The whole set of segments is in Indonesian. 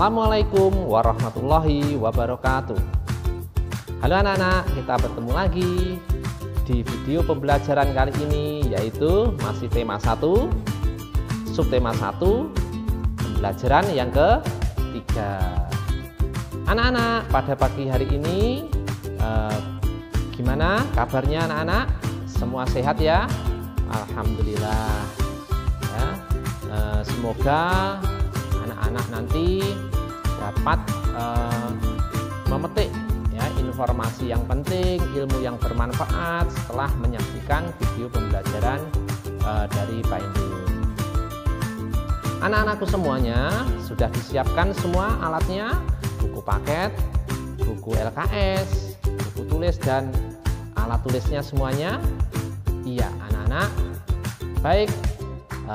Assalamualaikum warahmatullahi wabarakatuh. Halo anak-anak, kita bertemu lagi di video pembelajaran kali ini, yaitu masih tema 1, subtema 1, pembelajaran yang ketiga. Anak-anak, pada pagi hari ini gimana kabarnya anak-anak? Semua sehat ya? Alhamdulillah ya. Semoga anak-anak nanti dapat memetik ya informasi yang penting, ilmu yang bermanfaat setelah menyaksikan video pembelajaran dari Pak Indun. Anak-anakku semuanya sudah disiapkan semua alatnya, buku paket, buku LKS, buku tulis dan alat tulisnya semuanya. Iya anak-anak. Baik,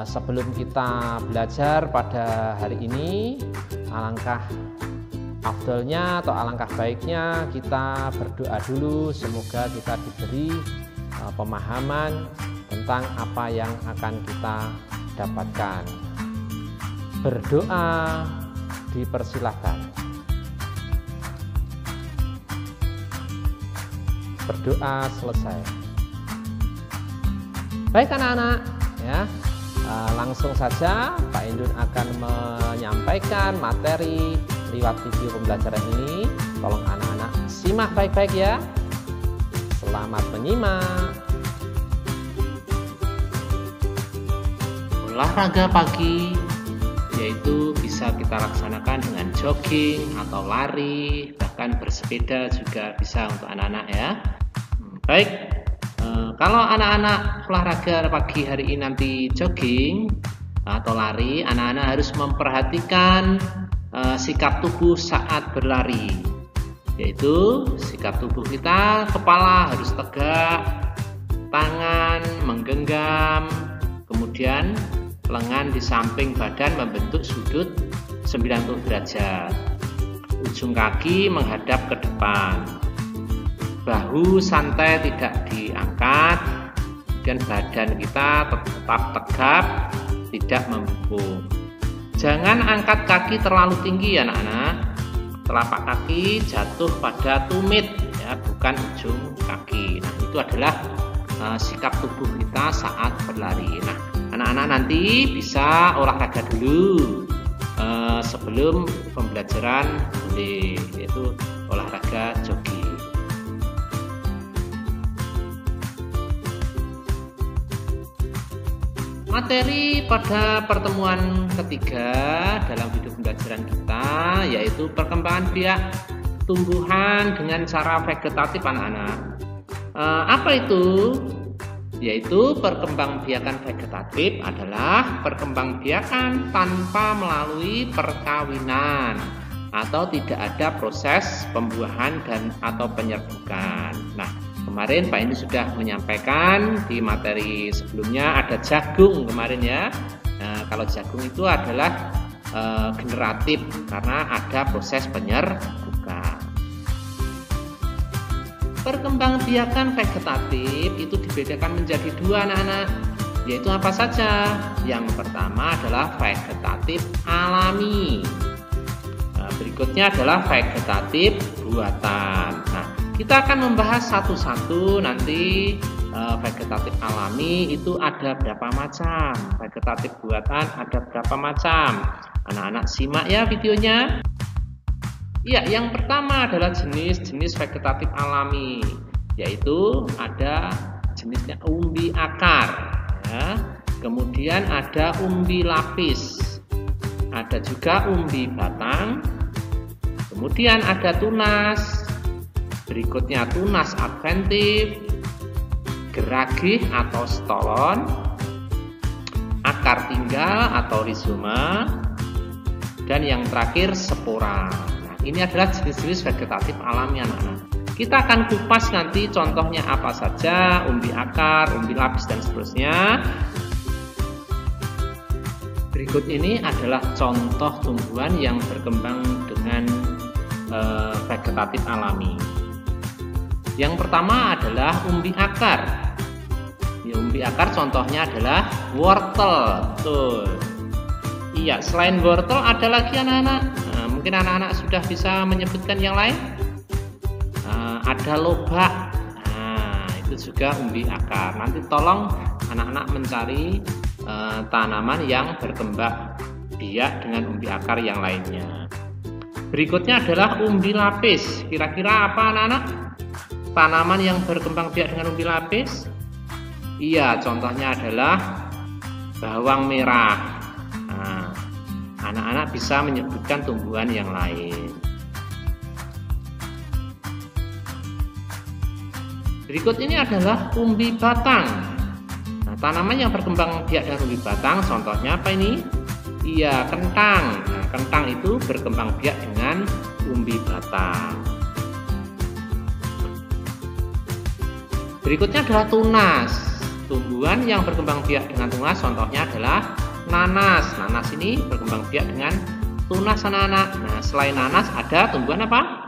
sebelum kita belajar pada hari ini, alangkah afdolnya atau alangkah baiknya kita berdoa dulu, semoga kita diberi pemahaman tentang apa yang akan kita dapatkan. Berdoa dipersilahkan. Berdoa selesai. Baik anak-anak ya, langsung saja Pak Indun akan menyampaikan materi lewat video pembelajaran ini. Tolong anak-anak simak baik-baik ya. Selamat menyimak. Olahraga pagi yaitu bisa kita laksanakan dengan jogging atau lari, bahkan bersepeda juga bisa untuk anak-anak ya. Baik, kalau anak-anak olahraga pagi hari ini nanti jogging atau lari, anak-anak harus memperhatikan sikap tubuh saat berlari, yaitu sikap tubuh kita, kepala harus tegak, tangan menggenggam, kemudian lengan di samping badan membentuk sudut 90 derajat, ujung kaki menghadap ke depan, bahu santai tidak diangkat, dan badan kita tetap tegap, tidak membungkuk. Jangan angkat kaki terlalu tinggi ya anak-anak. Telapak kaki jatuh pada tumit ya, bukan ujung kaki. Nah, itu adalah sikap tubuh kita saat berlari. Nah, anak-anak nanti bisa olahraga dulu sebelum pembelajaran boleh, yaitu olahraga jogging. Materi pada pertemuan ketiga dalam video pembelajaran kita yaitu perkembangan biak tumbuhan dengan cara vegetatif anak-anak. Apa itu? Yaitu perkembangbiakan vegetatif adalah perkembangbiakan tanpa melalui perkawinan atau tidak ada proses pembuahan dan atau penyerbukan. Nah, kemarin Pak Indun sudah menyampaikan di materi sebelumnya ada jagung kemarin ya. Nah, kalau jagung itu adalah generatif karena ada proses penyerbukan. Perkembangbiakan vegetatif itu dibedakan menjadi dua anak-anak, yaitu apa saja? Yang pertama adalah vegetatif alami. Berikutnya adalah vegetatif buatan. Nah, kita akan membahas satu-satu nanti. Vegetatif alami itu ada berapa macam, vegetatif buatan ada berapa macam. Anak-anak simak ya videonya. Ya, yang pertama adalah jenis-jenis vegetatif alami, yaitu ada jenisnya umbi akar ya. Kemudian ada umbi lapis, ada juga umbi batang, kemudian ada tunas, berikutnya tunas adventif, geragih atau stolon, akar tinggal atau rizoma, dan yang terakhir spora. Nah, ini adalah jenis-jenis vegetatif alami anak-anak. Kita akan kupas nanti contohnya apa saja, umbi akar, umbi lapis dan seterusnya. Berikut ini adalah contoh tumbuhan yang berkembang dengan vegetatif alami. Yang pertama adalah umbi akar. Ya, umbi akar contohnya adalah wortel. Tuh. Iya, selain wortel ada lagi anak-anak. Nah, Mungkin anak-anak sudah bisa menyebutkan yang lain. Ada lobak. Nah, itu juga umbi akar. Nanti tolong anak-anak mencari tanaman yang berkembang biak dengan umbi akar yang lainnya. Berikutnya adalah umbi lapis. Kira-kira apa anak-anak? Tanaman yang berkembang biak dengan umbi lapis? Iya, contohnya adalah bawang merah. Nah, anak-anak bisa menyebutkan tumbuhan yang lain. Berikut ini adalah umbi batang. Nah, tanaman yang berkembang biak dengan umbi batang, contohnya apa ini? Iya, kentang. Nah, kentang itu berkembang biak dengan umbi batang. Berikutnya adalah tunas. Tumbuhan yang berkembang biak dengan tunas, contohnya adalah nanas. Nanas ini berkembang biak dengan tunas anak-anak. Nah, selain nanas ada tumbuhan apa?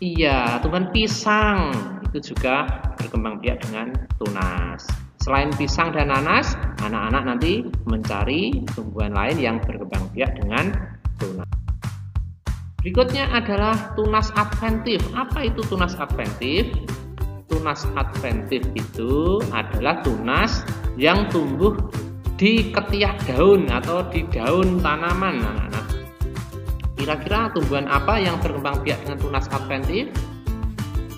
Iya, tumbuhan pisang. Itu juga berkembang biak dengan tunas. Selain pisang dan nanas, anak-anak nanti mencari tumbuhan lain yang berkembang biak dengan tunas. Berikutnya adalah tunas adventif. Apa itu tunas adventif? Tunas adventif itu adalah tunas yang tumbuh di ketiak daun atau di daun tanaman, anak-anak. Kira-kira tumbuhan apa yang berkembang biak dengan tunas adventif?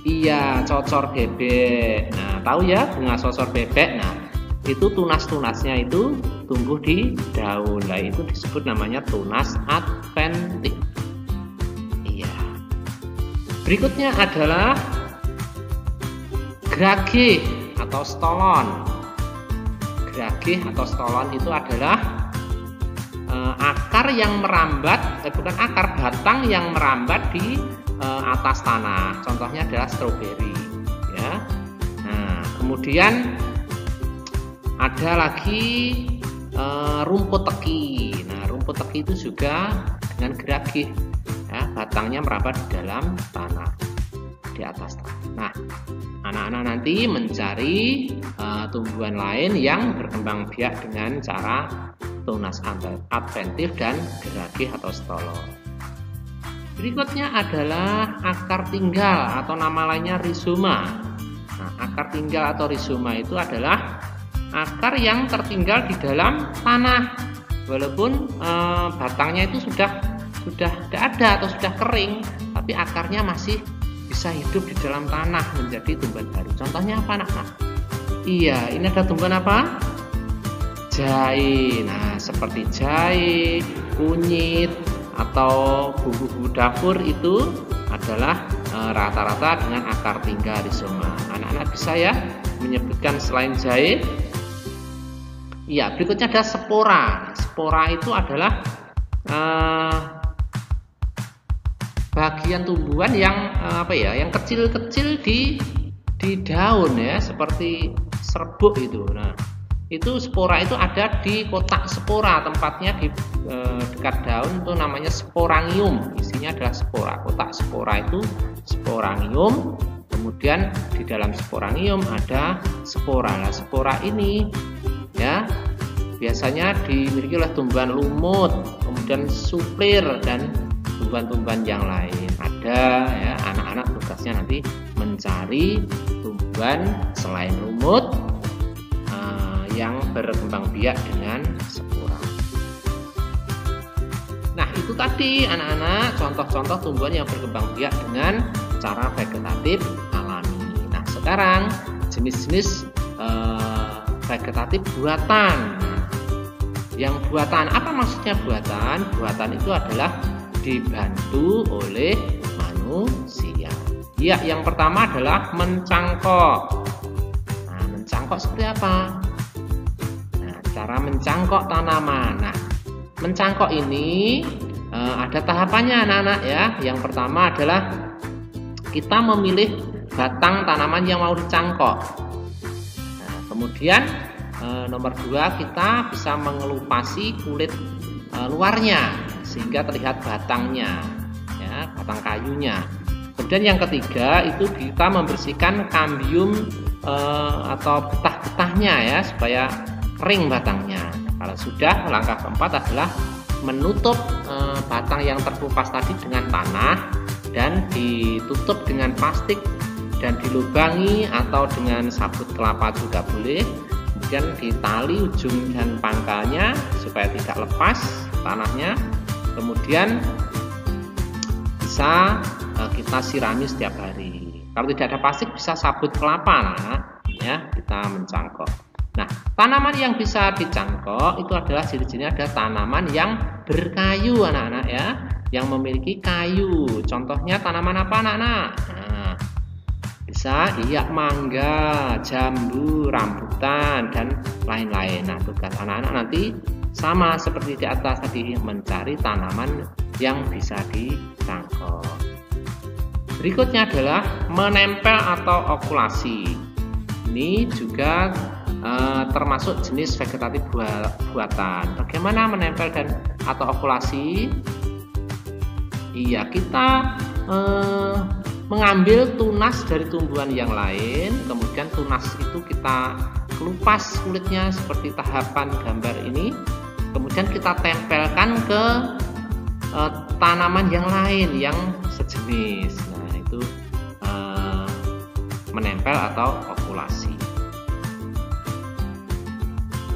Iya, cocor bebek. Nah, tahu ya bunga cocor bebek? Nah, itu tunas-tunasnya itu tumbuh di daun. Nah, itu disebut namanya tunas adventif. Iya. Berikutnya adalah geragih atau stolon. Geragih atau stolon itu adalah akar yang merambat, bukan akar, batang yang merambat di atas tanah. Contohnya adalah stroberi, ya. Nah, kemudian ada lagi rumput teki. Nah, rumput teki itu juga dengan geragih, ya, batangnya merambat di dalam tanah, di atas tanah. Nah, anak-anak nanti mencari tumbuhan lain yang berkembang biak dengan cara tunas adventif dan geragih atau stolon. Berikutnya adalah akar tinggal atau nama lainnya rizoma. Nah, akar tinggal atau rizoma itu adalah akar yang tertinggal di dalam tanah, walaupun batangnya itu sudah tidak ada atau sudah kering, tapi akarnya masih bisa hidup di dalam tanah menjadi tumbuhan baru. Contohnya apa, anak-anak? Iya, ini ada tumbuhan apa? Jahe. Nah, seperti jahe, kunyit, atau bumbu-bumbu dapur itu adalah rata-rata dengan akar tinggal rizoma. Anak-anak bisa ya menyebutkan selain jahe? Iya, berikutnya ada spora. Spora itu adalah bagian tumbuhan yang yang kecil-kecil di daun, ya, seperti serbuk itu. Nah, itu spora itu ada di kotak spora, tempatnya di dekat daun, itu namanya sporangium. Isinya adalah spora. Kotak spora itu sporangium. Kemudian di dalam sporangium ada spora. Nah, spora ini ya biasanya dimiliki oleh tumbuhan lumut, kemudian suplir dan tumbuhan-tumbuhan yang lain. Ada ya, anak-anak tugasnya nanti mencari tumbuhan selain lumut yang berkembang biak dengan spora. Nah, itu tadi anak-anak contoh-contoh tumbuhan yang berkembang biak dengan cara vegetatif alami. Nah, sekarang jenis-jenis vegetatif buatan. Yang buatan, apa maksudnya buatan? Buatan itu adalah dibantu oleh manusia. Ya, yang pertama adalah mencangkok. Nah, mencangkok seperti apa? Cara mencangkok tanaman. Nah, mencangkok ini ada tahapannya, anak-anak ya. Yang pertama adalah kita memilih batang tanaman yang mau dicangkok. Nah, kemudian nomor 2, kita bisa mengelupasi kulit luarnya sehingga terlihat batangnya, ya, batang kayunya. Kemudian yang ketiga itu kita membersihkan kambium atau getah-getahnya, ya, supaya kering batangnya. Kalau sudah, langkah keempat adalah menutup batang yang terkupas tadi dengan tanah dan ditutup dengan plastik dan dilubangi atau dengan sabut kelapa juga boleh. Kemudian ditali ujung dan pangkalnya supaya tidak lepas tanahnya. Kemudian bisa kita sirami setiap hari. Kalau tidak ada plastik bisa sabut kelapa, ya, kita mencangkok. Nah, tanaman yang bisa dicangkok itu adalah ciri-cirinya ada tanaman yang berkayu, anak-anak ya, yang memiliki kayu. Contohnya tanaman apa, anak-anak? Nah, bisa iya mangga, jambu, rambutan dan lain-lain. Nah, tugas anak-anak nanti sama seperti di atas tadi, mencari tanaman yang bisa dicangkok. Berikutnya adalah menempel atau okulasi. Ini juga termasuk jenis vegetatif buatan. Bagaimana menempel dan atau okulasi? Iya, kita mengambil tunas dari tumbuhan yang lain, kemudian tunas itu kita kelupas kulitnya seperti tahapan gambar ini, kemudian kita tempelkan ke tanaman yang lain yang sejenis. Nah, itu menempel atau okulasi.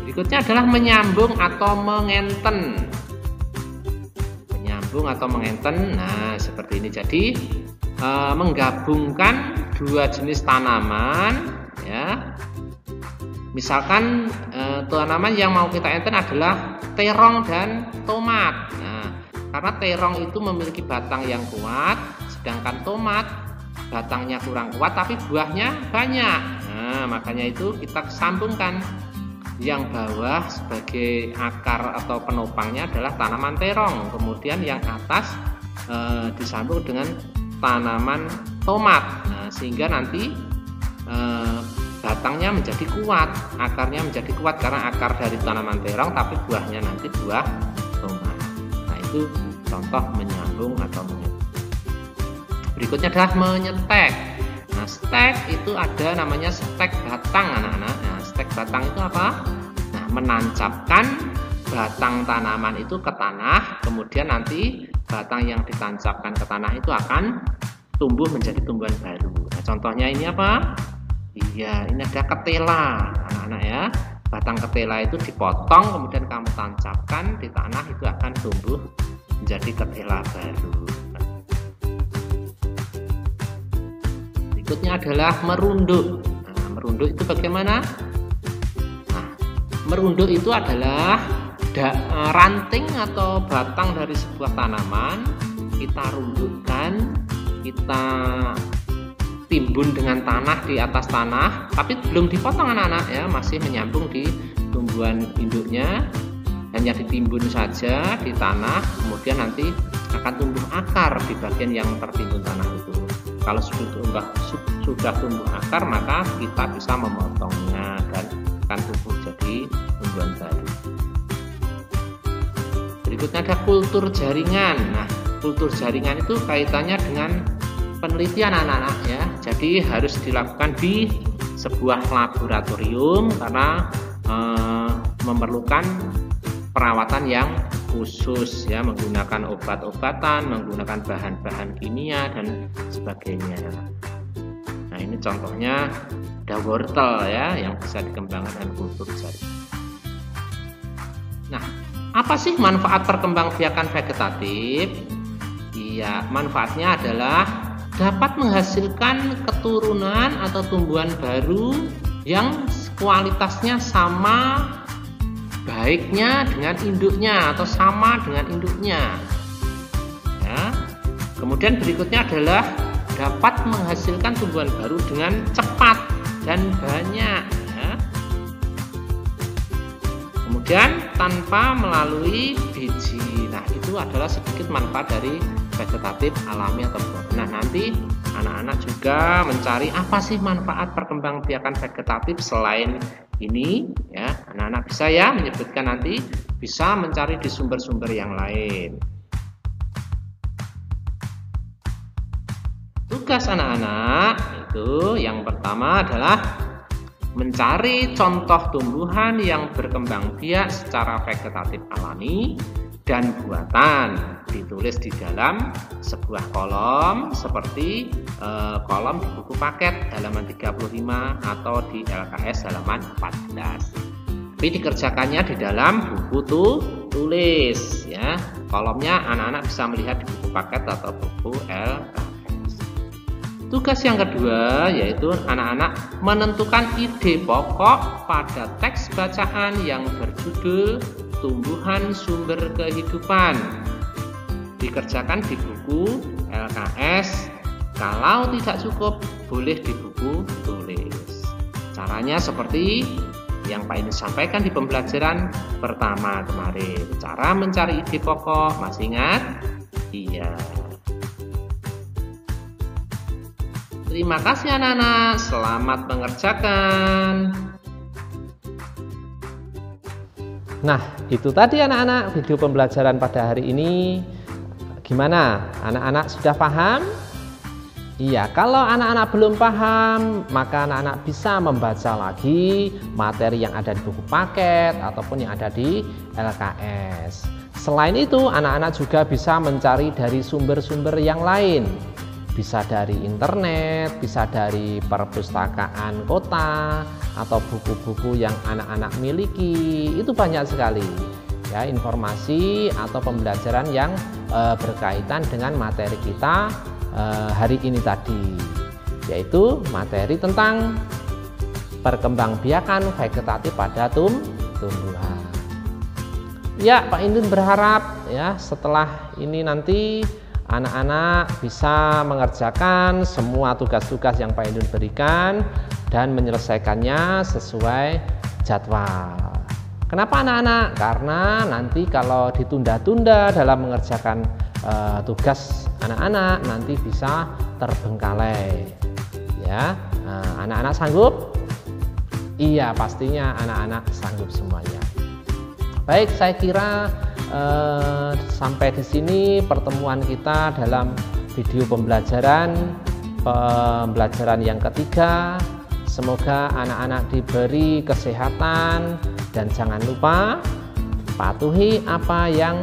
Berikutnya adalah menyambung atau mengenten. Menyambung atau mengenten, nah seperti ini. Jadi menggabungkan dua jenis tanaman, ya. Misalkan tanaman yang mau kita enten adalah terong dan tomat. Nah, karena terong itu memiliki batang yang kuat, sedangkan tomat batangnya kurang kuat tapi buahnya banyak. Nah, makanya itu kita sambungkan. Yang bawah sebagai akar atau penopangnya adalah tanaman terong, kemudian yang atas disambung dengan tanaman tomat. Nah, sehingga nanti batangnya menjadi kuat, akarnya menjadi kuat karena akar dari tanaman terong tapi buahnya nanti buah tomat. Nah, itu contoh menyambung atau menyetek. Berikutnya adalah menyetek. Nah, stek itu ada namanya stek batang, anak-anak. Nah, stek batang itu apa? Nah, menancapkan batang tanaman itu ke tanah, kemudian nanti batang yang ditancapkan ke tanah itu akan tumbuh menjadi tumbuhan baru. Nah, contohnya ini apa? Iya, ini ada ketela, anak-anak ya. Batang ketela itu dipotong, kemudian kamu tancapkan di tanah, itu akan tumbuh menjadi ketela baru. Berikutnya adalah merunduk. Nah, merunduk itu bagaimana? Nah, merunduk itu adalah ranting atau batang dari sebuah tanaman, kita rundukkan, kita timbun dengan tanah di atas tanah, tapi belum dipotong anak-anak ya, masih menyambung di tumbuhan induknya, hanya ditimbun saja di tanah, kemudian nanti akan tumbuh akar di bagian yang tertimbun tanah itu. Kalau sudah tumbuh akar, maka kita bisa memotongnya dan akan tumbuh jadi tumbuhan baru. Berikutnya ada kultur jaringan. Nah, kultur jaringan itu kaitannya dengan penelitian anak-anak ya. Jadi harus dilakukan di sebuah laboratorium karena memerlukan perawatan yang khusus ya, menggunakan obat-obatan, menggunakan bahan-bahan kimia dan sebagainya. Nah, ini contohnya ada wortel ya yang bisa dikembangkan dengan kultur jaringan. Nah, apa sih manfaat perkembangbiakan vegetatif? Iya, manfaatnya adalah dapat menghasilkan keturunan atau tumbuhan baru yang kualitasnya sama baiknya dengan induknya atau sama dengan induknya. Ya. Kemudian berikutnya adalah dapat menghasilkan tumbuhan baru dengan cepat dan banyak. Ya. Kemudian tanpa melalui biji. Nah, itu adalah sedikit manfaat dari vegetatif alami atau buatan. Nah, nanti anak-anak juga mencari apa sih manfaat perkembangbiakan vegetatif selain ini ya. Anak-anak bisa ya menyebutkan, nanti bisa mencari di sumber-sumber yang lain. Tugas anak-anak itu yang pertama adalah mencari contoh tumbuhan yang berkembang biak secara vegetatif alami dan buatan ditulis di dalam sebuah kolom seperti kolom di buku paket halaman 35 atau di LKS halaman 14. Tapi dikerjakannya di dalam buku tulis ya. Kolomnya anak-anak bisa melihat di buku paket atau buku LKS. Tugas yang kedua yaitu anak-anak menentukan ide pokok pada teks bacaan yang berjudul Tumbuhan Sumber Kehidupan. Dikerjakan di buku LKS. Kalau tidak cukup, boleh di buku tulis. Caranya seperti yang Pak Indun sampaikan di pembelajaran pertama kemarin. Cara mencari ide pokok, masih ingat? Iya. Terima kasih anak-anak, selamat mengerjakan. Nah, itu tadi anak-anak video pembelajaran pada hari ini. Gimana? Anak-anak sudah paham? Iya, kalau anak-anak belum paham, maka anak-anak bisa membaca lagi materi yang ada di buku paket ataupun yang ada di LKS. Selain itu, anak-anak juga bisa mencari dari sumber-sumber yang lain. Bisa dari internet, bisa dari perpustakaan kota, atau buku-buku yang anak-anak miliki. Itu banyak sekali ya informasi atau pembelajaran yang berkaitan dengan materi kita hari ini tadi, yaitu materi tentang perkembangbiakan vegetatif pada tumbuhan. Ya, Pak Indun berharap ya setelah ini nanti anak-anak bisa mengerjakan semua tugas-tugas yang Pak Indun berikan dan menyelesaikannya sesuai jadwal. Kenapa anak-anak? Karena nanti kalau ditunda-tunda dalam mengerjakan tugas anak-anak, nanti bisa terbengkalai. Ya, anak-anak sanggup? Iya, pastinya anak-anak sanggup semuanya. Baik, saya kira sampai di sini pertemuan kita dalam video pembelajaran yang ketiga. Semoga anak-anak diberi kesehatan dan jangan lupa patuhi apa yang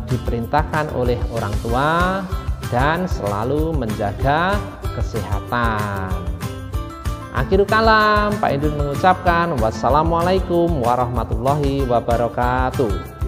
diperintahkan oleh orang tua dan selalu menjaga kesehatan. Akhirul kalam, Pak Indun mengucapkan wassalamualaikum warahmatullahi wabarakatuh.